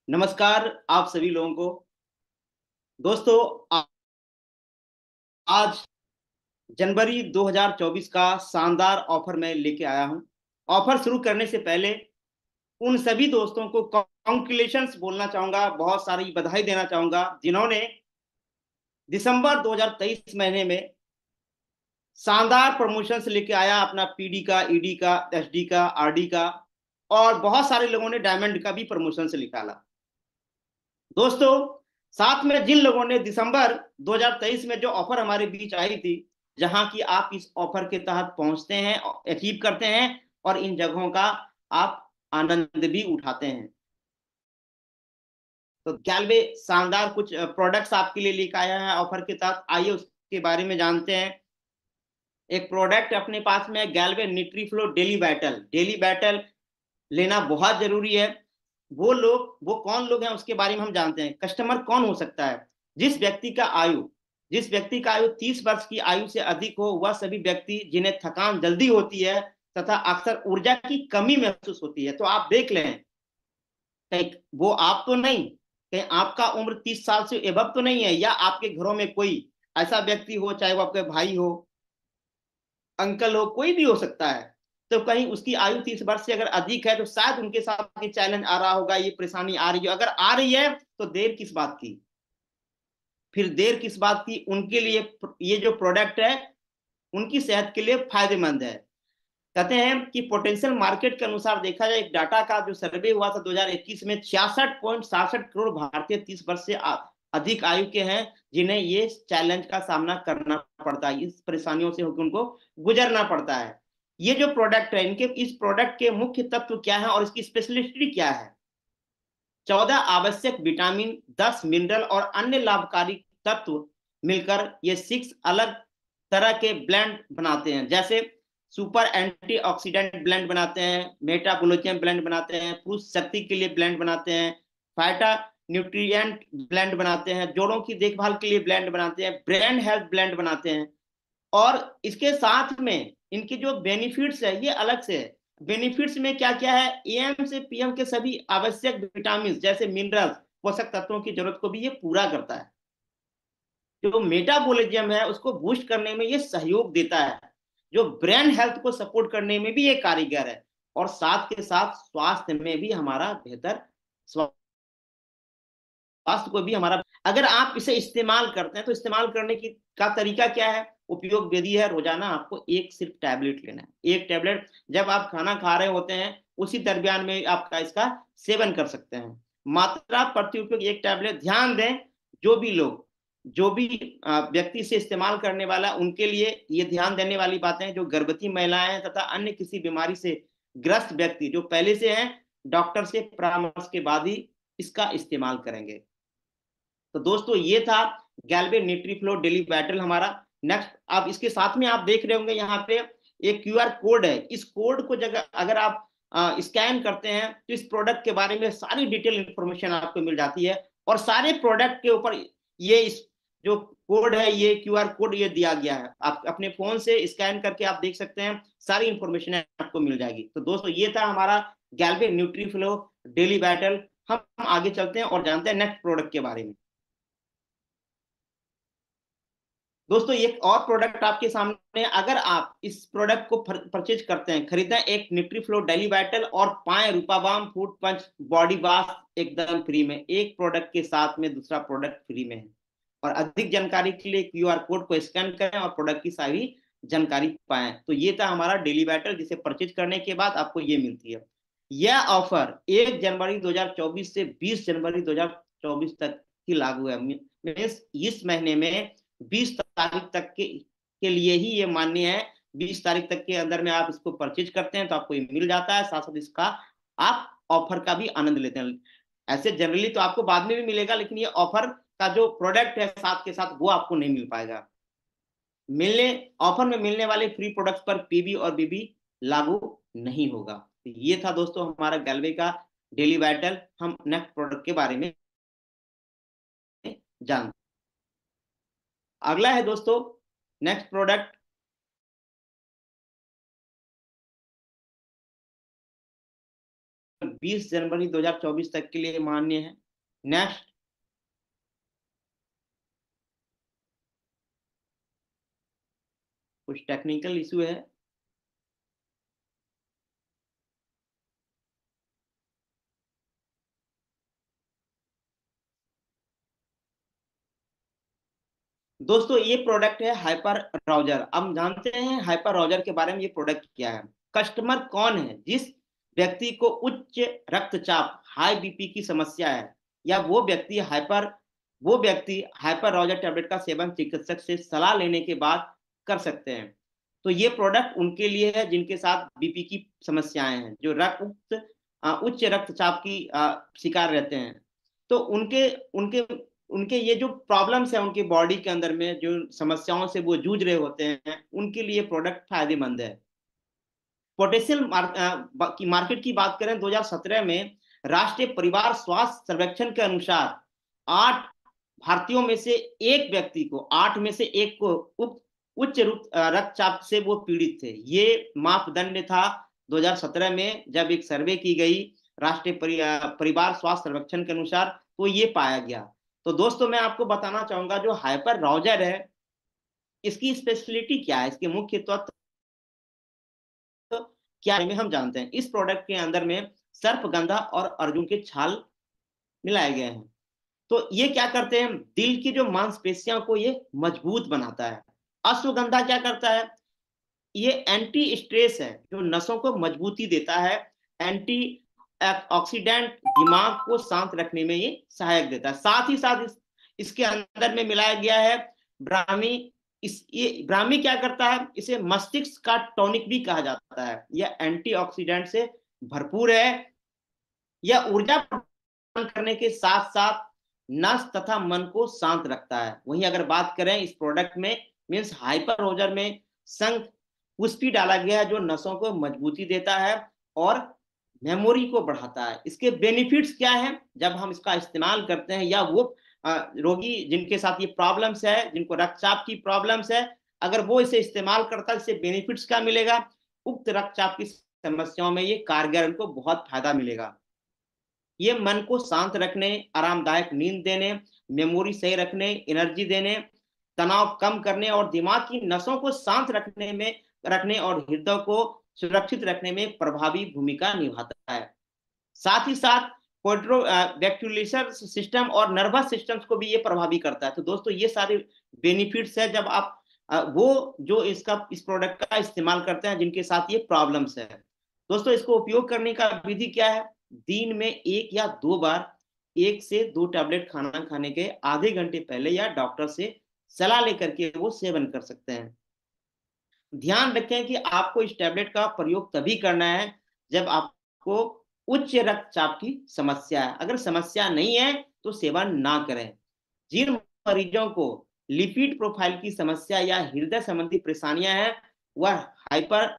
नमस्कार आप सभी लोगों को। दोस्तों, आज जनवरी 2024 का शानदार ऑफर मैं लेके आया हूं। ऑफर शुरू करने से पहले उन सभी दोस्तों को कॉन्ग्रेचुलेशंस बोलना चाहूंगा, बहुत सारी बधाई देना चाहूंगा जिन्होंने दिसंबर 2023 महीने में शानदार प्रमोशंस लेके आया, अपना पीडी का, ईडी का, एसडी का, आरडी का, और बहुत सारे लोगों ने डायमंड का भी प्रमोशंस निकाला। दोस्तों, साथ में जिन लोगों ने दिसंबर 2023 में जो ऑफर हमारे बीच आई थी, जहां की आप इस ऑफर के तहत पहुंचते हैं, अचीव करते हैं और इन जगहों का आप आनंद भी उठाते हैं। तो गैल्वे शानदार कुछ प्रोडक्ट्स आपके लिए लेकर आया है ऑफर के तहत। आइए उसके बारे में जानते हैं। एक प्रोडक्ट अपने पास में गैल्वे न्यूट्रीफ्लो डेली बैटल। डेली बैटल लेना बहुत जरूरी है। वो कौन लोग हैं उसके बारे में हम जानते हैं। कस्टमर कौन हो सकता है? जिस व्यक्ति का आयु 30 वर्ष की आयु से अधिक हो, वह सभी व्यक्ति जिन्हें थकान जल्दी होती है तथा अक्सर ऊर्जा की कमी महसूस होती है। तो आप देख लें, कहीं वो आप तो नहीं, कहीं आपका उम्र 30 साल से एबव तो नहीं है, या आपके घरों में कोई ऐसा व्यक्ति हो, चाहे वो आपके भाई हो, अंकल हो, कोई भी हो सकता है। तो कहीं उसकी आयु 30 वर्ष से अगर अधिक है तो शायद उनके साथ ये चैलेंज आ रहा होगा, ये परेशानी आ रही है। अगर आ रही है तो देर किस बात की? फिर देर किस बात की? उनके लिए ये जो प्रोडक्ट है उनकी सेहत के लिए फायदेमंद है। कहते हैं कि पोटेंशियल मार्केट के अनुसार देखा जाए, एक डाटा का जो सर्वे हुआ था 2021 में, 66.67 करोड़ भारतीय 30 वर्ष से अधिक आयु के हैं जिन्हें ये चैलेंज का सामना करना पड़ता है, इस परेशानियों से उनको गुजरना पड़ता है। ये जो प्रोडक्ट है, इनके इस प्रोडक्ट के मुख्य तत्व क्या है और इसकी स्पेशलिटी क्या है? 14 आवश्यक विटामिन, 10 मिनरल और अन्य लाभकारी तत्व मिलकर ये 6 अलग तरह के ब्लेंड बनाते हैं। जैसे सुपर एंटीऑक्सीडेंट ब्लेंड बनाते हैं, मेटाबोलिज्म ब्लेंड बनाते हैं, पुरुष शक्ति के लिए ब्लेंड बनाते हैं, फाइटा न्यूट्रिएंट ब्लेंड बनाते हैं, जोड़ों की देखभाल के लिए ब्लेंड बनाते हैं, ब्रेन हेल्थ ब्लेंड बनाते हैं। और इसके साथ में इनकी जो बेनिफिट्स है ये अलग से है। बेनिफिट्स में क्या क्या है? एएम से पीएम के सभी आवश्यक विटामिन जैसे मिनरल्स, पोषक तत्वों की जरूरत को भी ये पूरा करता है। जो मेटाबॉलिज्म है उसको बूस्ट करने में ये सहयोग देता है। जो ब्रेन हेल्थ को सपोर्ट करने में भी ये कारीगर है। और साथ के साथ स्वास्थ्य में भी हमारा बेहतर स्वास्थ्य को भी हमारा, अगर आप इसे इस्तेमाल करते हैं तो इस्तेमाल करने की का तरीका क्या है? उपयोग विधि है, रोजाना आपको एक सिर्फ टैबलेट लेना है। एक टैबलेट जब आप खाना खा रहे होते हैं उसी दरमियान में आपका इसका सेवन कर सकते हैं। मात्रा प्रति उपयोग एक टैबलेट। ध्यान दें, जो भी व्यक्ति से इस्तेमाल करने वाला, उनके लिए ये ध्यान देने वाली बातें, जो गर्भवती महिलाएं हैं तथा अन्य किसी बीमारी से ग्रस्त व्यक्ति जो पहले से हैं, डॉक्टर से परामर्श के बाद ही इसका इस्तेमाल करेंगे। तो दोस्तों, ये था गैल्वे न्यूट्रीफ्लो डेली बैटल हमारा। नेक्स्ट, अब इसके साथ में आप देख रहे होंगे यहाँ पे एक क्यूआर कोड है। इस कोड को जगह अगर आप स्कैन करते हैं तो इस प्रोडक्ट के बारे में सारी डिटेल इंफॉर्मेशन आपको मिल जाती है। और सारे प्रोडक्ट के ऊपर ये इस जो कोड है, ये क्यूआर कोड ये दिया गया है। आप अपने फोन से स्कैन करके आप देख सकते हैं, सारी इंफॉर्मेशन आपको मिल जाएगी। तो दोस्तों, ये था हमारा गैल्वे न्यूट्रीफ्लो डेली बैटल। हम आगे चलते हैं और जानते हैं नेक्स्ट प्रोडक्ट के बारे में। दोस्तों, एक और प्रोडक्ट आपके सामने, अगर आप इस प्रोडक्ट को परचेज करते हैं, खरीदें एक न्यूट्रीफ्लो डेली बैटल और पाएं रूपाबाम फूड पंच बॉडी वॉश एकदम फ्री में। एक प्रोडक्ट के साथ में दूसरा प्रोडक्ट फ्री में है। और अधिक जानकारी के लिए क्यूआर कोड को स्कैन करें और प्रोडक्ट की सारी जानकारी पाएं। तो ये था हमारा डेली बैटल, जिसे परचेज करने के बाद आपको ये मिलती है। यह ऑफर 1 जनवरी 2024 से 20 जनवरी 2024 तक ही लागू है। इस महीने में 20 तारीख तक के लिए ही ये मान्य है। 20 तारीख तक के अंदर में आप इसको परचेज करते हैं तो आपको ये मिल जाता है। साथ साथ इसका आप ऑफर का भी आनंद लेते हैं। ऐसे जनरली तो आपको बाद में भी मिलेगा, लेकिन ये ऑफर का जो प्रोडक्ट है साथ के साथ वो आपको नहीं मिल पाएगा। मिलने ऑफर में मिलने वाले फ्री प्रोडक्ट्स पर पीबी और बीबी लागू नहीं होगा। तो ये था दोस्तों हमारा गैल्वे का डेली बैटल। हम नेक्स्ट प्रोडक्ट के बारे में जानते। अगला है दोस्तों नेक्स्ट प्रोडक्ट 20 जनवरी 2024 तक के लिए मान्य है। नेक्स्ट, कुछ टेक्निकल इशू है। दोस्तों ये प्रोडक्ट है हाइपर राउजर। अब जानते हैं हाइपर राउजर के बारे में, ये प्रोडक्ट क्या है। कस्टमर कौन है? जिस व्यक्ति को उच्च रक्तचाप, हाई बीपी की समस्या है, या वो व्यक्ति हाइपर राउजर टैबलेट का सेवन चिकित्सक से सलाह लेने के बाद कर सकते हैं। तो ये प्रोडक्ट उनके लिए है जिनके साथ बीपी की समस्याएं हैं, जो उच्च रक्तचाप की शिकार रहते हैं। तो उनके उनके उनके ये जो प्रॉब्लम्स है उनकी बॉडी के अंदर में, जो समस्याओं से वो जूझ रहे होते हैं, उनके लिए प्रोडक्ट फायदेमंद है। पोटेंशियल की मार्केट की बात करें, 2017 में राष्ट्रीय परिवार स्वास्थ्य सर्वेक्षण के अनुसार 8 भारतीयों में से एक व्यक्ति को, 8 में से एक को उच्च रक्तचाप से वो पीड़ित थे। ये मापदंड था 2017 में जब एक सर्वे की गई राष्ट्रीय परिवार स्वास्थ्य सर्वेक्षण के अनुसार, तो ये पाया गया। तो दोस्तों मैं आपको बताना चाहूंगा जो हाइपर राउजर है, इसकी स्पेशलिटी क्या है, इसके मुख्य तत्व तो क्या है, हम जानते हैं। इस प्रोडक्ट के अंदर में सर्पगंधा और अर्जुन के छाल मिलाए गए हैं। तो ये क्या करते हैं, दिल की जो मांसपेशियों को ये मजबूत बनाता है। अश्वगंधा क्या करता है, ये एंटी स्ट्रेस है, जो नसों को मजबूती देता है। एंटी ऑक्सीडेंट, दिमाग को शांत रखने में ये सहायक देता है। साथ ही साथ इसके अंदर में मिलाया गया है ब्राह्मी। ये ब्राह्मी क्या करता है, इसे मस्तिष्क का टॉनिक भी कहा जाता है। यह एंटीऑक्सीडेंट से भरपूर है। यह ऊर्जा प्रदान करने के साथ साथ नस तथा मन को शांत रखता है। वहीं अगर बात करें इस प्रोडक्ट में, मींस हाइपर रोजर में शंख पुष्पी डाला गया है, जो नसों को मजबूती देता है और मेमोरी को बढ़ाता है। इसके बेनिफिट्स क्या है जब हम इसका इस्तेमाल करते हैं, या वो रोगी जिनके साथ ये प्रॉब्लम्स है, जिनको रक्तचाप की प्रॉब्लम्स है, अगर वो इसे इस्तेमाल करता है, इससे बेनिफिट्स क्या मिलेगा, उक्त रक्तचाप की समस्याओं में ये कारगर, उनको बहुत फायदा मिलेगा। ये मन को शांत रखने, आरामदायक नींद देने, मेमोरी सही रखने, एनर्जी देने, तनाव कम करने और दिमाग की नसों को शांत रखने और हृदय को सुरक्षित रखने में प्रभावी भूमिका निभाता है। साथ ही साथ कार्डियोवैस्कुलर सिस्टम और नर्वस सिस्टम्स को भी ये प्रभावी करता है। तो दोस्तों ये सारे बेनिफिट्स है जब आप वो जो इस प्रोडक्ट का इस्तेमाल करते हैं जिनके साथ ये प्रॉब्लम्स है। दोस्तों इसको उपयोग करने का विधि क्या है, दिन में 1 या 2 बार 1 से 2 टैबलेट खाना खाने के आधे घंटे पहले या डॉक्टर से सलाह लेकर के वो सेवन कर सकते हैं। ध्यान रखें कि आपको इस टैबलेट का प्रयोग तभी करना है जब आपको उच्च रक्तचाप की समस्या है। अगर समस्या नहीं है तो सेवन ना करें। जिन मरीजों को लिपिड प्रोफाइल की समस्या या हृदय संबंधी परेशानियां हैं, वह हाइपर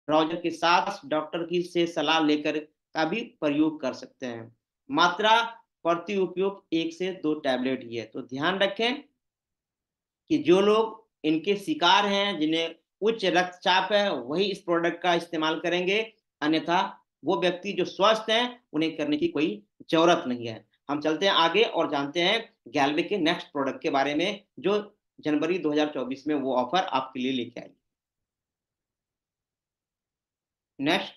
राउजर के साथ डॉक्टर की से सलाह लेकर का भी प्रयोग कर सकते हैं। मात्रा प्रति उपयोग 1 से 2 टैबलेट ही है। तो ध्यान रखें कि जो लोग इनके शिकार हैं, जिन्हें उच्च रक्तचाप है, वही इस प्रोडक्ट का इस्तेमाल करेंगे, अन्यथा वो व्यक्ति जो स्वस्थ हैं उन्हें करने की कोई जरूरत नहीं है। हम चलते हैं आगे और जानते हैं गैल्वे के नेक्स्ट प्रोडक्ट के बारे में, जो जनवरी 2024 में वो ऑफर आपके लिए लेके आई। नेक्स्ट,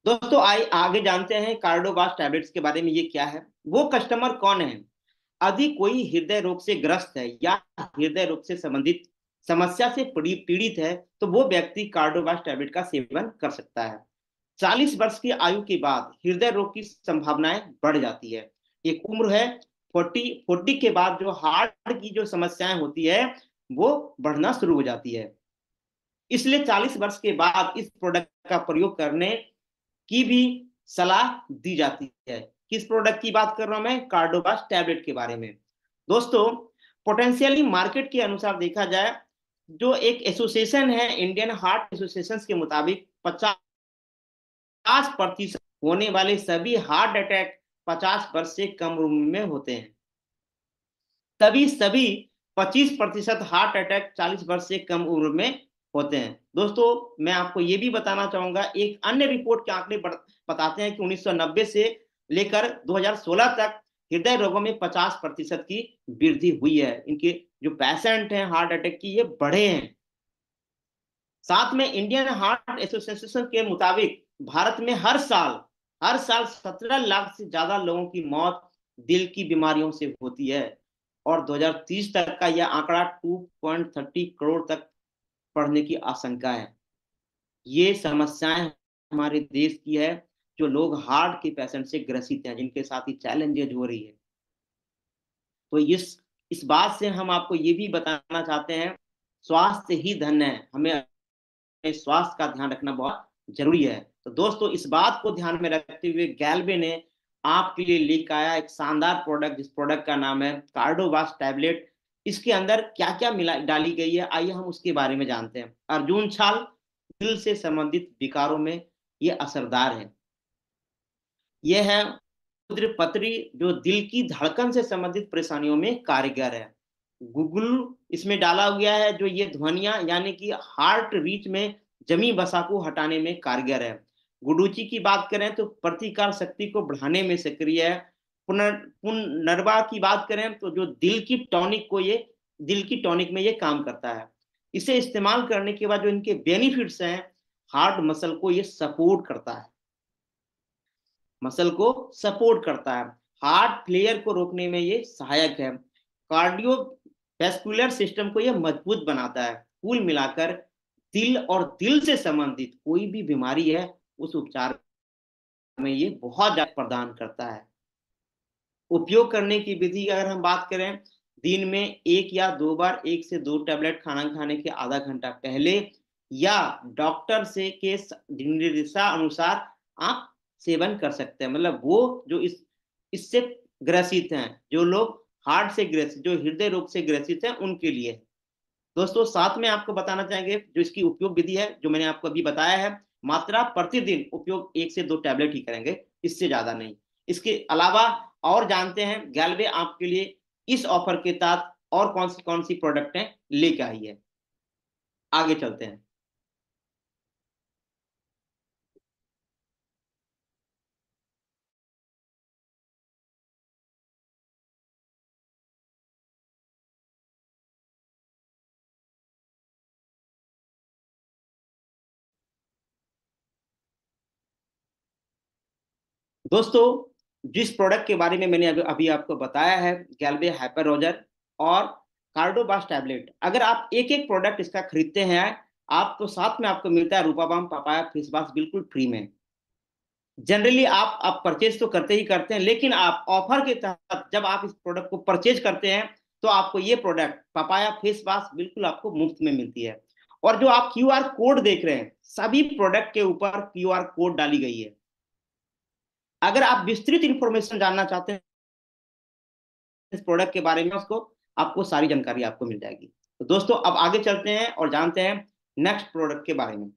दोस्तों आगे जानते हैं कार्डोबास टैबलेट्स के बारे में। ये क्या है, वो कस्टमर कौन है, यदि कोई हृदय रोग से ग्रस्त है या हृदय रोग से संबंधित समस्या से पीड़ित है, तो वो व्यक्ति कार्डोबास टैबलेट का सेवन कर सकता है। 40 वर्ष की आयु के बाद हृदय रोग की संभावनाएं बढ़ जाती है। एक उम्र है 40 के बाद जो हार्ट की जो समस्याएं होती है वो बढ़ना शुरू हो जाती है। इसलिए 40 वर्ष के बाद इस प्रोडक्ट का प्रयोग करने की भी सलाह दी जाती है। किस प्रोडक्ट की बात कर रहा हूं मैं, कार्डोबास टैबलेट के बारे में। दोस्तों पोटेंशियली मार्केट के अनुसार देखा जाए जो एक एसोसिएशन है, इंडियन हार्ट एसोसिएशन के मुताबिक 50% होने वाले सभी हार्ट अटैक 50 वर्ष से कम उम्र में होते हैं। तभी सभी 25% हार्ट अटैक 40 वर्ष से कम उम्र में होते हैं। दोस्तों, मैं आपको ये भी बताना चाहूंगा, एक अन्य रिपोर्ट के आंकड़े बताते हैं कि 1990 से लेकर 2016 तक हृदय रोगों में 50% की वृद्धि हुई है। इनके जो पेशेंट हैं हार्ट अटैक की, ये बढ़े हैं। साथ में इंडियन हार्ट एसोसिएशन के मुताबिक भारत में हर साल 17 लाख से ज्यादा लोगों की मौत दिल की बीमारियों से होती है, और 2030 तक का यह आंकड़ा 2.30 करोड़ तक बढ़ने की आशंका है। ये समस्याएं हमारे देश की है, जो लोग हार्ट के पेशेंट से ग्रसित हैं, जिनके साथ ही चैलेंजेज हो रही है। तो इस बात से हम आपको ये भी बताना चाहते हैं, स्वास्थ्य ही धन है, हमें स्वास्थ्य का ध्यान रखना बहुत जरूरी है। तो दोस्तों, इस बात को ध्यान में रखते हुए गैल्वे ने आपके लिए लेकर आया एक शानदार प्रोडक्ट, जिस प्रोडक्ट का नाम है कार्डोवास टैबलेट। इसके अंदर क्या क्या मिला डाली गई है, आइए हम उसके बारे में जानते हैं। अर्जुन छाल, दिल से संबंधित विकारों में ये असरदार है। यह है रुद्रपत्री, जो दिल की धड़कन से संबंधित परेशानियों में कारगर है। गूगल इसमें डाला गया है, जो ये ध्वनियां यानी कि हार्ट रीच में जमी वसा को हटाने में कारगर है। गुडुची की बात करें तो प्रतिकार शक्ति को बढ़ाने में सक्रिय है। पुनर्वा की बात करें तो जो दिल की टॉनिक में ये काम करता है। इसे इस्तेमाल करने के बाद जो इनके बेनिफिट्स हैं, हार्ट मसल को ये सपोर्ट करता है, मसल को सपोर्ट करता है, हार्ट फेलियर को रोकने में ये सहायक है, कार्डियोवैस्कुलर सिस्टम को ये मजबूत बनाता है। कुल मिलाकर दिल और दिल से संबंधित कोई भी बीमारी है, उस उपचार में ये बहुत ज्यादा प्रदान करता है। उपयोग करने की विधि अगर हम बात करें, दिन में 1 या 2 बार 1 से 2 टैबलेट खाना खाने के आधा घंटा पहले या डॉक्टर से के निर्देशानुसार आप सेवन कर सकते हैं। मतलब वो जो इससे ग्रसित हैं, जो लोग हार्ट से ग्रसित, जो हृदय रोग से ग्रसित हैं, उनके लिए। दोस्तों, साथ में आपको बताना चाहेंगे जो इसकी उपयोग विधि है, जो मैंने आपको अभी बताया है, मात्रा प्रतिदिन उपयोग 1 से 2 टैबलेट ही करेंगे, इससे ज्यादा नहीं। इसके अलावा और जानते हैं गैल्वे आपके लिए इस ऑफर के तहत और कौन सी प्रोडक्टें लेके आई है। आगे चलते हैं। दोस्तों, जिस प्रोडक्ट के बारे में मैंने अभी आपको बताया है, गैल्वे हाइपर रोजर और कार्डोबास टैबलेट, अगर आप एक एक प्रोडक्ट इसका खरीदते हैं, आप तो साथ में आपको मिलता है रूपाबाम पपाया फेस वॉश बिल्कुल फ्री में। जनरली आप परचेज तो करते ही करते हैं, लेकिन आप ऑफर के तहत जब आप इस प्रोडक्ट को परचेज करते हैं, तो आपको ये प्रोडक्ट पपाया फेस वॉश बिल्कुल आपको मुफ्त में मिलती है। और जो आप क्यूआर कोड देख रहे हैं, सभी प्रोडक्ट के ऊपर क्यूआर कोड डाली गई है। अगर आप विस्तृत इंफॉर्मेशन जानना चाहते हैं इस प्रोडक्ट के बारे में, उसको आपको सारी जानकारी आपको मिल जाएगी। तो दोस्तों, अब आगे चलते हैं और जानते हैं नेक्स्ट प्रोडक्ट के बारे में।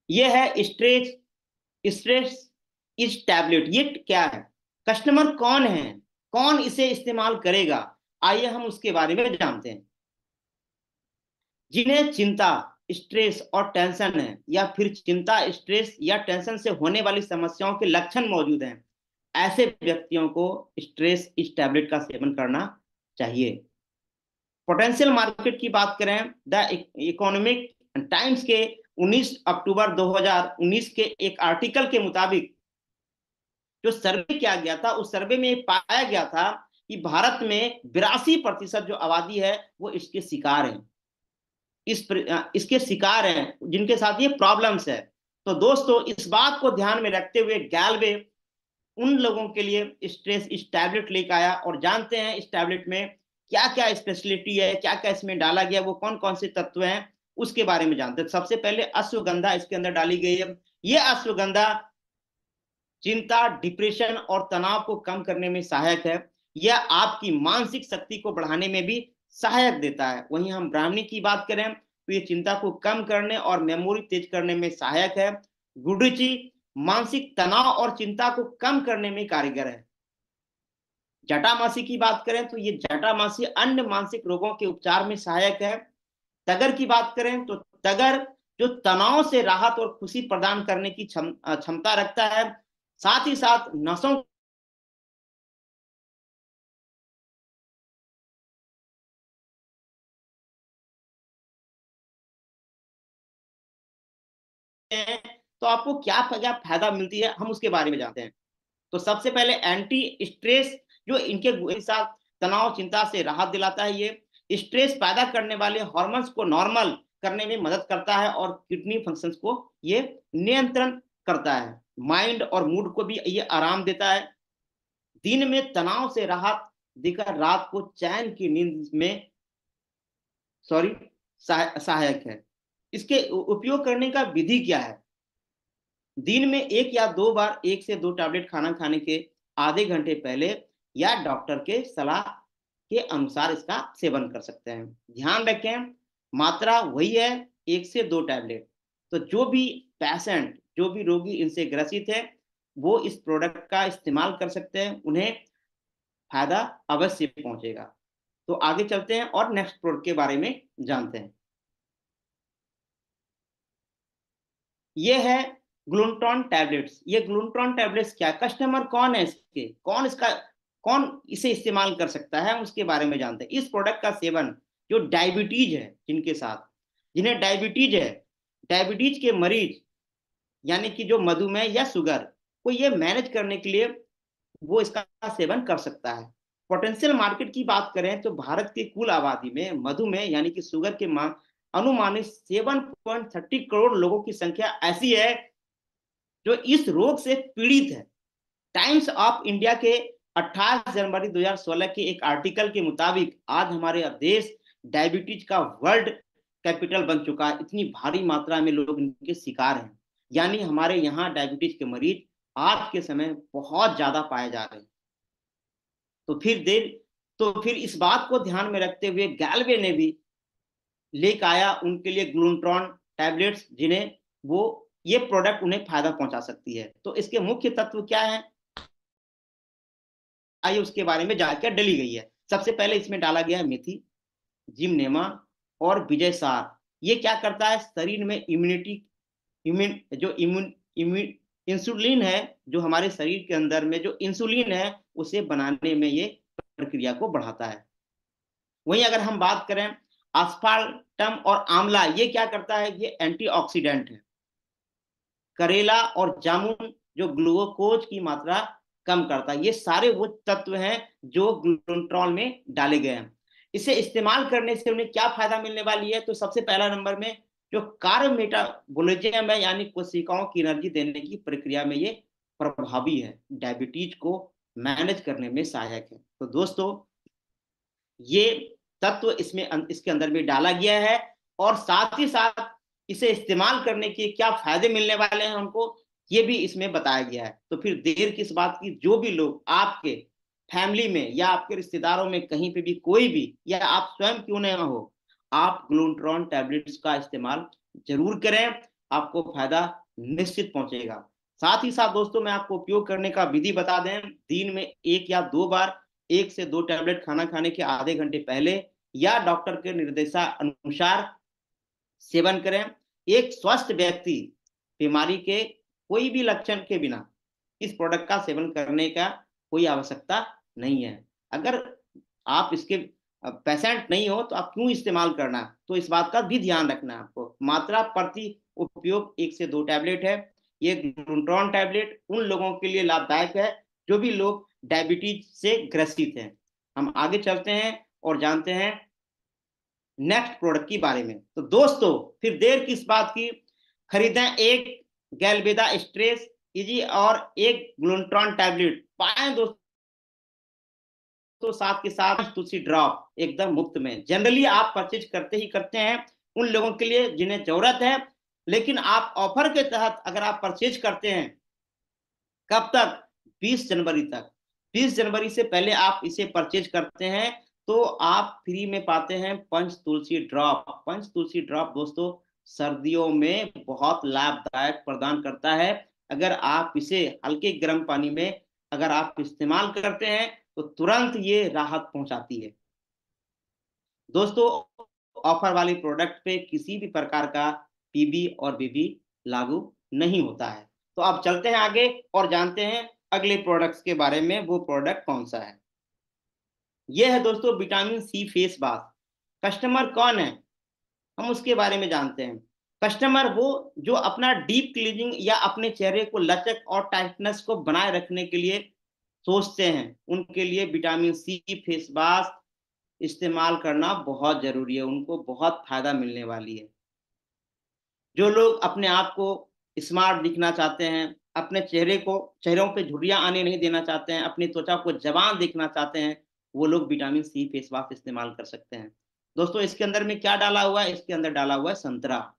ये है स्ट्रेस इस टैबलेट। ये क्या है, कस्टमर कौन है, कौन इसे इस्तेमाल करेगा, आइए हम उसके बारे में जानते हैं। जिन्हें चिंता, स्ट्रेस और टेंशन है, या फिर चिंता, स्ट्रेस या टेंशन से होने वाली समस्याओं के लक्षण मौजूद हैं, ऐसे व्यक्तियों को स्ट्रेस इस टैबलेट का सेवन करना चाहिए। पोटेंशियल मार्केट की बात करें, द इकोनॉमिक टाइम्स के 19 अक्टूबर 2019 के एक आर्टिकल के मुताबिक जो सर्वे किया गया था, उस सर्वे में पाया गया था कि भारत में 82% जो आबादी है वो इसके शिकार है, इसके शिकार हैं, जिनके साथ ये प्रॉब्लम्स है। तो दोस्तों, इस बात को ध्यान में रखते हुए गैल्वे उन लोगों के लिए स्ट्रेस इस टैबलेट लेकर आया, और जानते हैं इस टैबलेट में क्या क्या स्पेशलिटी है, क्या क्या इसमें डाला गया, वो कौन कौन से तत्व हैं, उसके बारे में जानते हैं। सबसे पहले अश्वगंधा इसके अंदर डाली गई है। ये अश्वगंधा चिंता, डिप्रेशन और तनाव को कम करने में सहायक है। यह आपकी मानसिक शक्ति को बढ़ाने में भी सहायक देता है। वहीं हम ब्राह्मी की बात करें तो ये चिंता को कम करने और मेमोरी तेज करने में सहायक है। गुडुचि मानसिक तनाव और चिंता को कम करने में कारगर है। जटामासी की बात करें तो ये जटामासी अन्य मानसिक रोगों के उपचार में सहायक है। तगर की बात करें तो तगर जो तनाव से राहत और खुशी प्रदान करने की क्षमता रखता है, साथ ही साथ नसों तो आपको क्या क्या फायदा मिलती है हम उसके बारे में जानते हैं। तो सबसे पहले एंटी स्ट्रेस जो इनके साथ तनाव चिंता से राहत दिलाता है। ये स्ट्रेस पैदा करने वाले हार्मोन्स को नॉर्मल करने में मदद करता है और किडनी फंक्शंस को ये नियंत्रण करता है। माइंड और मूड को भी ये आराम देता है। दिन में तनाव से राहत देकर रात को चैन की नींद में सहायक है। इसके उपयोग करने का विधि क्या है? दिन में 1 या 2 बार 1 से 2 टैबलेट खाना खाने के आधे घंटे पहले या डॉक्टर के सलाह के अनुसार इसका सेवन कर सकते हैं। ध्यान रखें मात्रा वही है 1 से 2 टैबलेट। तो जो भी पेशेंट जो भी रोगी इनसे ग्रसित है वो इस प्रोडक्ट का इस्तेमाल कर सकते हैं, उन्हें फायदा अवश्य पहुंचेगा। तो आगे चलते हैं और नेक्स्ट प्रोडक्ट के बारे में जानते हैं। ये है ग्लूटाथियोन टैबलेट्स। ये ग्लूटाथियोन टैबलेट्स क्या, कस्टमर कौन है इसके, कौन इसे इस्तेमाल कर सकता है, उसके बारे में जानते हैं। इस प्रोडक्ट का सेवन जो डायबिटीज है जिन्हें डायबिटीज है, डायबिटीज के मरीज यानी कि जो मधुमेह या शुगर को ये मैनेज करने के लिए वो इसका सेवन कर सकता है। पोटेंशियल मार्केट की बात करें तो भारत की कुल आबादी में मधुमेह यानी कि शुगर के अनुमानित 7.30 करोड़ लोगों की संख्या ऐसी है जो इस रोग से पीड़ित है। टाइम्स ऑफ इंडिया के 28 जनवरी 2016 के एक आर्टिकल के मुताबिक आज हमारे देश डायबिटीज का वर्ल्ड कैपिटल बन चुका है। इतनी भारी मात्रा में लोग इनके शिकार हैं, यानी हमारे यहाँ डायबिटीज के मरीज आज के समय बहुत ज्यादा पाए जा रहे हैं। तो फिर इस बात को ध्यान में रखते हुए गैल्वे ने भी लेकर आया उनके लिए ग्लूटाथियोन टैबलेट्स, जिन्हें वो ये प्रोडक्ट उन्हें फायदा पहुंचा सकती है। तो इसके मुख्य तत्व क्या है आइए उसके बारे में जानकर डली गई है। सबसे पहले इसमें डाला गया है मेथी, जिमनेमा और विजय सार। ये क्या करता है, शरीर में इंसुलिन है, जो हमारे शरीर के अंदर में जो इंसुलिन है उसे बनाने में ये प्रक्रिया को बढ़ाता है। वहीं अगर हम बात करें आस्पार्टम और आंवला, ये क्या करता है, ये एंटीऑक्सीडेंट है। करेला और जामुन जो ग्लूकोज की मात्रा कम करता है। ये सारे वो तत्व हैं जो ग्लूटाथियोन में डाले गए हैं। इसे इस्तेमाल करने से उन्हें क्या फायदा मिलने वाली है, तो सबसे पहला नंबर में जो कार्य मेटाबॉलिज्म है यानी कोशिकाओं की एनर्जी देने की प्रक्रिया में ये प्रभावी है, डायबिटीज को मैनेज करने में सहायक है। तो दोस्तों ये तत्व इसके अंदर में डाला गया है और साथ ही साथ इसे इस्तेमाल करने के क्या फायदे मिलने वाले हैं हमको, ये भी इसमें बताया गया है। तो फिर देर किस बात की, जो भी लोग आपके फैमिली में या आपके रिश्तेदारों में कहीं पे भी कोई भी, या आप स्वयं क्यों न हो, आप ग्लूटाथियोन टैबलेट्स का इस्तेमाल जरूर करें, आपको फायदा निश्चित पहुंचेगा। साथ ही साथ दोस्तों मैं आपको उपयोग करने का विधि बता दें। दिन में 1 या 2 बार 1 से 2 टैबलेट खाना खाने के आधे घंटे पहले या डॉक्टर के निर्देशानुसार सेवन करें। एक स्वस्थ व्यक्ति बीमारी के कोई भी लक्षण के बिना इस प्रोडक्ट का सेवन करने का कोई आवश्यकता नहीं है। अगर आप इसके पेशेंट नहीं हो तो आप क्यों इस्तेमाल करना, तो इस बात का भी ध्यान रखना है आपको। मात्रा प्रति उपयोग 1 से 2 टैबलेट है। ये ग्लूटाथियोन टैबलेट उन लोगों के लिए लाभदायक है जो भी लोग डायबिटीज से ग्रसित हैं। हम आगे चलते हैं और जानते हैं नेक्स्ट प्रोडक्ट के बारे में। तो दोस्तों फिर देर किस बात की, खरीदें एक गैल्वेदा स्ट्रेस इजी और एक ग्लूटाथियोन टैबलेट, पाएं दोस्तों तो साथ के साथ तुलसी ड्रॉप एकदम मुफ्त में। जनरली आप परचेज करते हैं उन लोगों के लिए जिन्हें जरूरत है, लेकिन आप ऑफर के तहत अगर आप परचेज करते हैं, कब तक, 20 जनवरी तक, 20 जनवरी से पहले आप इसे परचेज करते हैं तो आप फ्री में पाते हैं पंच तुलसी ड्रॉप। पंच तुलसी ड्रॉप दोस्तों सर्दियों में बहुत लाभदायक प्रदान करता है। अगर आप इसे हल्के गर्म पानी में अगर आप इस्तेमाल करते हैं तो तुरंत ये राहत पहुंचाती है। दोस्तों ऑफर वाली प्रोडक्ट पे किसी भी प्रकार का पीबी और बीबी लागू नहीं होता है। तो अब चलते हैं आगे और जानते हैं अगले प्रोडक्ट्स के बारे में, वो प्रोडक्ट कौन सा है। यह है दोस्तों vitamin C face mask. Customer कौन है हम उसके बारे में जानते हैं। कस्टमर वो जो अपना डीप क्लीनिंग या अपने चेहरे को लचक और टाइटनेस को बनाए रखने के लिए सोचते हैं, उनके लिए विटामिन सी फेस मास्क इस्तेमाल करना बहुत जरूरी है, उनको बहुत फायदा मिलने वाली है। जो लोग अपने आप को स्मार्ट दिखना चाहते हैं, अपने चेहरों पे झुर्रियां आने नहीं देना चाहते हैं, अपनी त्वचा को जवान देखना चाहते हैं, वो लोग विटामिन सी फेस मास्क इस्तेमाल कर सकते हैं। दोस्तों इसके अंदर में क्या डाला हुआ है, इसके अंदर डाला हुआ है संतरा।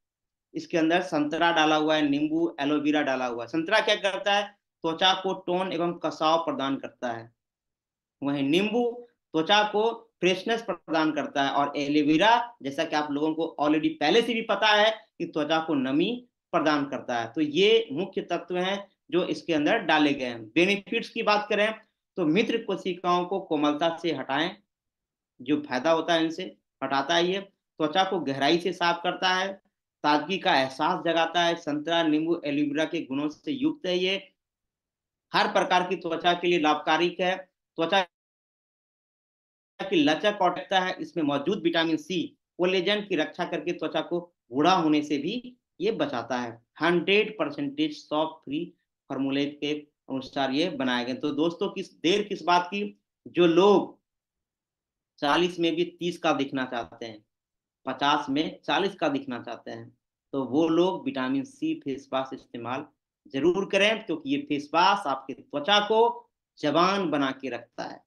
इसके अंदर संतरा डाला हुआ है, नींबू, एलोवेरा डाला हुआ है। संतरा क्या करता है, त्वचा को टोन एवं कसाव प्रदान करता है। वहीं नींबू त्वचा को फ्रेशनेस प्रदान करता है और एलोवेरा जैसा कि आप लोगों को ऑलरेडी पहले से भी पता है कि त्वचा को नमी प्रदान करता है। तो ये मुख्य तत्व हैं जो इसके अंदर डाले गए हैं। बेनिफिट्स की बात करें तो मित्र कोशिकाओं को कोमलता से हटाएं, जो फायदा होता है इनसे हटाता है। ये त्वचा को गहराई से साफ करता है, ताजगी का एहसास जगाता है। संतरा, नींबू, एलोवेरा के गुणों से युक्त है। ये हर प्रकार की त्वचा के लिए लाभकारी है। त्वचा की लचक और है, इसमें मौजूद विटामिन सी कोलेजन की रक्षा करके त्वचा को बूढ़ा होने से भी ये बचाता है। 100% सॉफ्ट फ्री फॉर्मूले के अनुसार ये बनाए गए। तो दोस्तों किस बात की, जो लोग 40 में भी 30 का दिखना चाहते हैं, 50 में 40 का दिखना चाहते हैं, तो वो लोग विटामिन सी फेस वाश इस्तेमाल जरूर करें, क्योंकि ये फेस वाश आपके त्वचा को जवान बना के रखता है।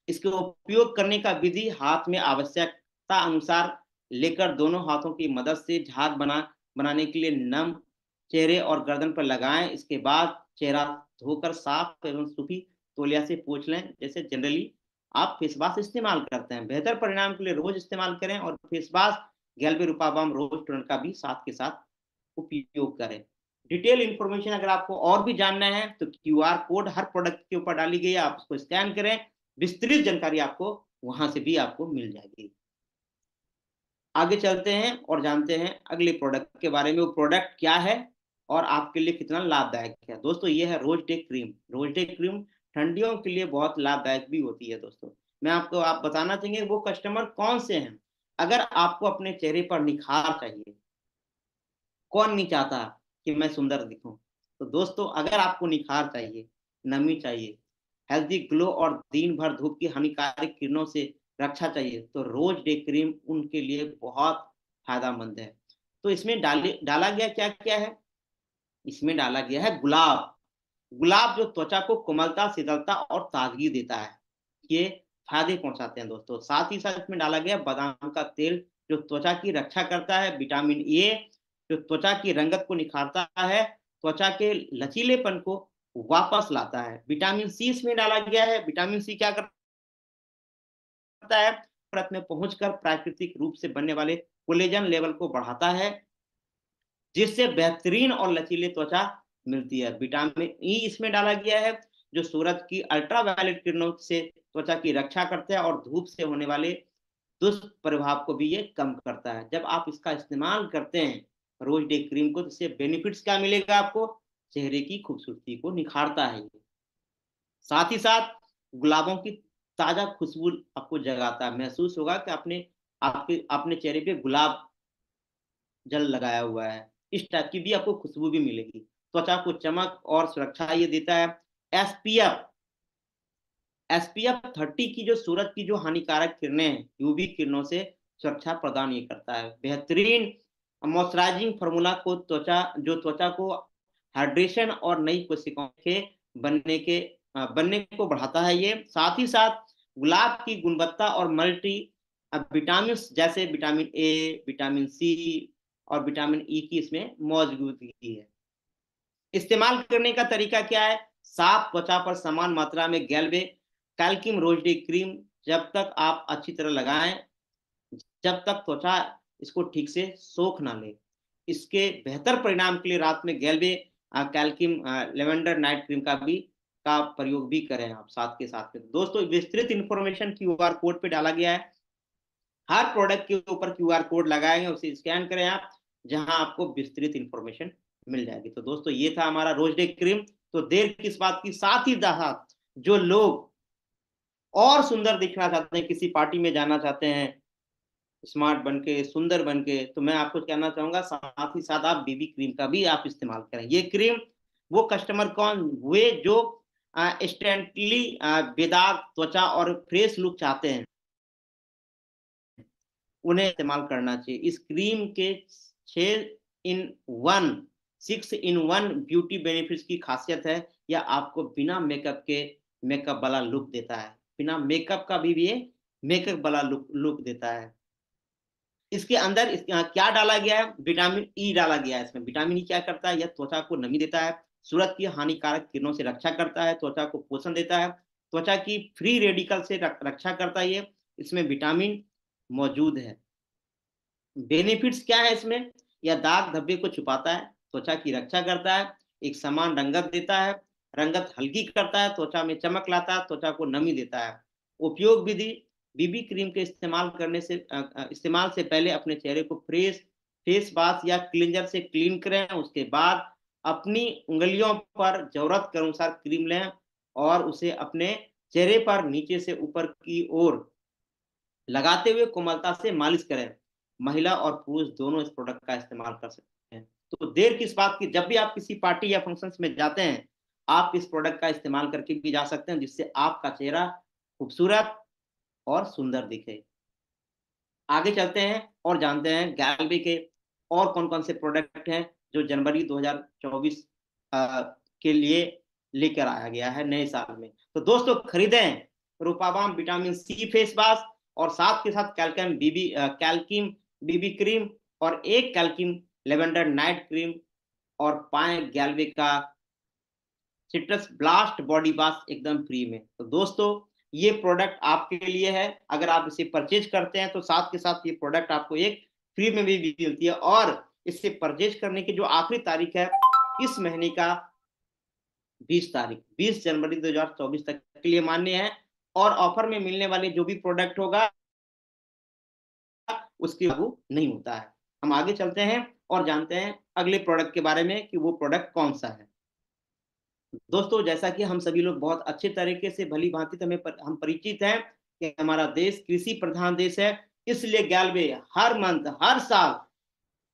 इसके उपयोग करने का विधि हाथ में आवश्यकता अनुसार लेकर दोनों हाथों की मदद से झाग बनाने के लिए नम चेहरे और गर्दन पर लगाएं। इसके बाद चेहरा धोकर साफ एवं सूखी तौलिया से पोंछ लें, जैसे जनरली आप फेस वाश इस्तेमाल करते हैं। बेहतर परिणाम के लिए रोज इस्तेमाल करें और फेस वाश गैल्बेरूपाबाम रोज टोनर का भी साथ के साथ उपयोग करें। डिटेल इंफॉर्मेशन अगर आपको और भी जानना है तो क्यूआर कोड हर प्रोडक्ट के ऊपर डाली गई है, आप उसको स्कैन करें, विस्तृत जानकारी आपको वहां से भी आपको मिल जाएगी। आगे चलते हैं और जानते हैं अगले प्रोडक्ट के बारे में, वो प्रोडक्ट क्या है और आपके लिए कितना लाभदायक है। दोस्तों ये है rose day cream. Rose day cream ठंडियों के लिए बहुत लाभदायक भी होती है। दोस्तों मैं आपको बताना चाहेंगे वो कस्टमर कौन से हैं। अगर आपको अपने चेहरे पर निखार चाहिए, कौन नहीं चाहता कि मैं सुंदर दिखूं, तो दोस्तों अगर आपको निखार चाहिए, नमी चाहिए, हेल्दी ग्लो और दिन भर धूप की हानिकारक किरणों से रक्षा चाहिए, तो रोज डे क्रीम उनके लिए बहुत फायदेमंद है। तो इसमें डाला गया क्या क्या है, इसमें डाला गया है गुलाब। गुलाब जो त्वचा को कोमलता, शीतलता और ताजगी देता है, ये फायदे पहुंचाते हैं दोस्तों। साथ ही साथ इसमें डाला गया बादाम का तेल जो त्वचा की रक्षा करता है। विटामिन ए जो त्वचा की रंगत को निखारता है, त्वचा के लचीलेपन को वापस लाता है। विटामिन सी इसमें डाला गया है। विटामिन सी क्या करता है, परत में पहुंचकर प्राकृतिक रूप से बनने वाले कोलेजन लेवल को बढ़ाता है, जिससे बेहतरीन और लचीले त्वचा मिलती है। विटामिन ई इसमें डाला गया है जो सूरज की अल्ट्रावायलेट किरणों से त्वचा की रक्षा करता है और धूप से होने वाले दुष्प्रभाव को भी ये कम करता है। जब आप इसका इस्तेमाल करते हैं रोज डे क्रीम को, तो इससे बेनिफिट्स क्या मिलेगा आपको, चेहरे की खूबसूरती को निखारता है ये। साथ ही साथ गुलाबों की ताजा खुशबू आपको जगाता है। महसूस होगा कि आपने आपके अपने चेहरे पे गुलाब जल लगाया हुआ है, इस टाइप की भी आपको खुशबू भी मिलेगी। त्वचा को चमक और सुरक्षा ये देता है। एसपीएफ एसपीएफ 30 की जो सूरज की जो हानिकारक किरणें हैं, यूवी किरणों से सुरक्षा प्रदान ये करता है। बेहतरीन मॉइस्चराइजिंग फार्मूला को त्वचा को हाइड्रेशन और नई कोशिकाओं के बनने को बढ़ाता है ये। साथ ही साथ गुलाब की गुणवत्ता और मल्टी विटामिन जैसे विटामिन ए, विटामिन सी और विटामिन ई की इसमें मौजूदगी है। इस्तेमाल करने का तरीका क्या है, साफ त्वचा पर समान मात्रा में गैल्वे कैल्कियम रोज डे क्रीम जब तक आप अच्छी तरह लगाएं, जब तक त्वचा इसको ठीक से सोख ना ले। इसके बेहतर परिणाम के लिए रात में गैल्वे कैल्कियम लेवेंडर नाइट क्रीम का प्रयोग भी करें आप साथ के साथ में। दोस्तों, विस्तृत इंफॉर्मेशन क्यूआर कोड पे डाला गया है। हर प्रोडक्ट के ऊपर क्यूआर कोड लगाएंगे, उसे स्कैन करें आप, जहां आपको विस्तृत इंफॉर्मेशन मिल जाएगी। तो दोस्तों, ये था हमारा रोज डे क्रीम। तो देर किस बात की, साथ ही साथ जो लोग और सुंदर दिखना चाहते हैं, किसी पार्टी में जाना चाहते हैं स्मार्ट बनके, सुंदर बनके, तो मैं आपको कहना चाहूंगा साथ ही साथ आप बीबी क्रीम का भी आप इस्तेमाल करें। ये क्रीम वो कस्टमर कौन हुए जो इंस्टेंटली बेदाग त्वचा और फ्रेश लुक चाहते हैं, उन्हें इस्तेमाल करना चाहिए। इस क्रीम के 6 इन 1 ब्यूटी बेनिफिट्स की खासियत है, यह आपको बिना मेकअप के मेकअप वाला लुक देता है। बिना मेकअप का भी ये मेकअप वाला लुक देता है। इसके अंदर क्या डाला गया है, विटामिन ई डाला गया है। इसमें विटामिन ई क्या करता है, यह त्वचा को नमी देता है, सूरज की हानिकारक किरणों से रक्षा करता है, त्वचा को पोषण देता है, त्वचा की फ्री रेडिकल से रक्षा करता है। ये इसमें विटामिन मौजूद है। बेनिफिट्स क्या है इसमें, यह दाग धब्बे को छुपाता है, त्वचा की रक्षा करता है, एक समान रंगत देता है, रंगत हल्की करता है, त्वचा में चमक लाता है, त्वचा को नमी देता है। उपयोग विधि, बीबी क्रीम के इस्तेमाल से पहले अपने चेहरे को फेस वॉश या क्लींजर से क्लीन करें। उसके बाद अपनी उंगलियों पर जरूरत के अनुसार क्रीम लें और उसे अपने चेहरे पर नीचे से ऊपर की ओर लगाते हुए कोमलता से मालिश करें। महिला और पुरुष दोनों इस प्रोडक्ट का इस्तेमाल कर सकते हैं। तो देर किस बात की, जब भी आप किसी पार्टी या फंक्शंस में जाते हैं, आप इस प्रोडक्ट का इस्तेमाल करके भी जा सकते हैं, जिससे आपका चेहरा खूबसूरत और सुंदर दिखे। आगे चलते हैं और जानते हैं गैल्वे के और कौन कौन से प्रोडक्ट हैं जो जनवरी 2024 के लिए लेकर आया गया है नए साल में। तो दोस्तों, खरीदें रूपाबाम विटामिन सी फेस वॉश और साथ के साथ कैल्कियम बीबी क्रीम और एक कैल्कियम लेवेंडर नाइट क्रीम, और पाएं गैल्वे का सिट्रस ब्लास्ट बॉडी वॉश एकदम फ्री में। तो दोस्तों, ये प्रोडक्ट आपके लिए है। अगर आप इसे परचेज करते हैं तो साथ के साथ ये प्रोडक्ट आपको एक फ्री में भी मिलती है। और इसे परचेज करने की जो आखिरी तारीख है इस महीने का 20 जनवरी 2024 तक के लिए मान्य है। और ऑफर में मिलने वाले जो भी प्रोडक्ट होगा उसकी लागू नहीं होता है। हम आगे चलते हैं और जानते हैं अगले प्रोडक्ट के बारे में कि वो प्रोडक्ट कौन सा है। दोस्तों, जैसा कि हम सभी लोग बहुत अच्छे तरीके से भली भांति हम परिचित हैं कि हमारा देश कृषि प्रधान देश है, इसलिए गैल्वे हर मंथ हर साल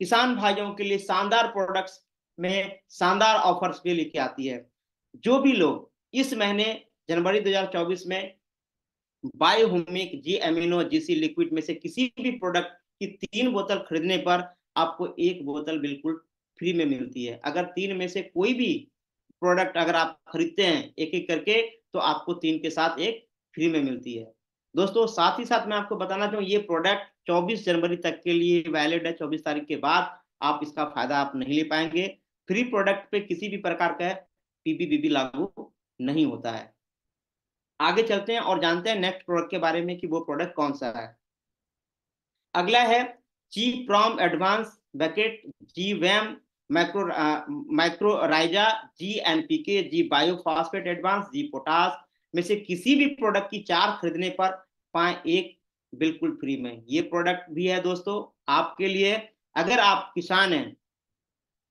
किसान भाइयों के लिए शानदार प्रोडक्ट्स में शानदार ऑफर्स भी लेके आती है। जो भी लोग इस महीने जनवरी 2024 में बायोहुमिक जी एमिनो जीसी लिक्विड में से किसी भी प्रोडक्ट की 3 बोतल खरीदने पर आपको 1 बोतल बिल्कुल फ्री में मिलती है। अगर 3 में से कोई भी प्रोडक्ट अगर आप खरीदते हैं एक एक करके, तो आपको 3 के साथ 1 फ्री में मिलती है। दोस्तों, साथ ही साथ मैं आपको बताना चाहूँ, ये प्रोडक्ट 24 जनवरी तक के लिए वैलिड है। 24 तारीख के बाद आप इसका फायदा आप नहीं ले पाएंगे। फ्री प्रोडक्ट पे किसी भी प्रकार का पीबीबीबी लागू नहीं होता है। आगे चलते हैं और जानते हैं नेक्स्ट प्रोडक्ट के बारे में कि वो प्रोडक्ट कौन सा है। अगला है जी प्रॉम एडवांस बकेट, जी वैम माइक्रोराइजा, जी एनपीके, जी बायोफॉस्फेट एडवांस, जी पोटास में से किसी भी प्रोडक्ट की 4 खरीदने पर पाएं 1 बिल्कुल फ्री में। ये प्रोडक्ट भी है दोस्तों आपके लिए। अगर आप किसान हैं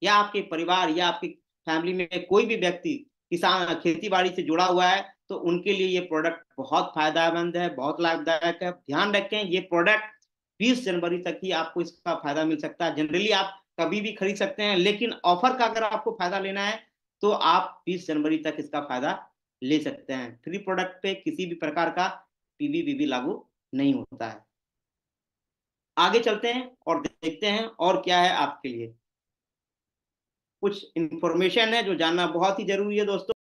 या आपके परिवार या आपकी फैमिली में कोई भी व्यक्ति किसान खेती बाड़ी से जुड़ा हुआ है, तो उनके लिए ये प्रोडक्ट बहुत फायदेमंद है, बहुत लाभदायक है। ध्यान रखें, ये प्रोडक्ट 20 जनवरी तक ही आपको इसका फायदा मिल सकता है। जनरली आप कभी भी खरीद सकते हैं, लेकिन ऑफर का अगर आपको फायदा लेना है तो आप 20 जनवरी तक इसका फायदा ले सकते हैं। फ्री प्रोडक्ट पे किसी भी प्रकार का पीबीबीबी लागू नहीं होता है। आगे चलते हैं और देखते हैं और क्या है आपके लिए। कुछ इंफॉर्मेशन है जो जानना बहुत ही जरूरी है दोस्तों।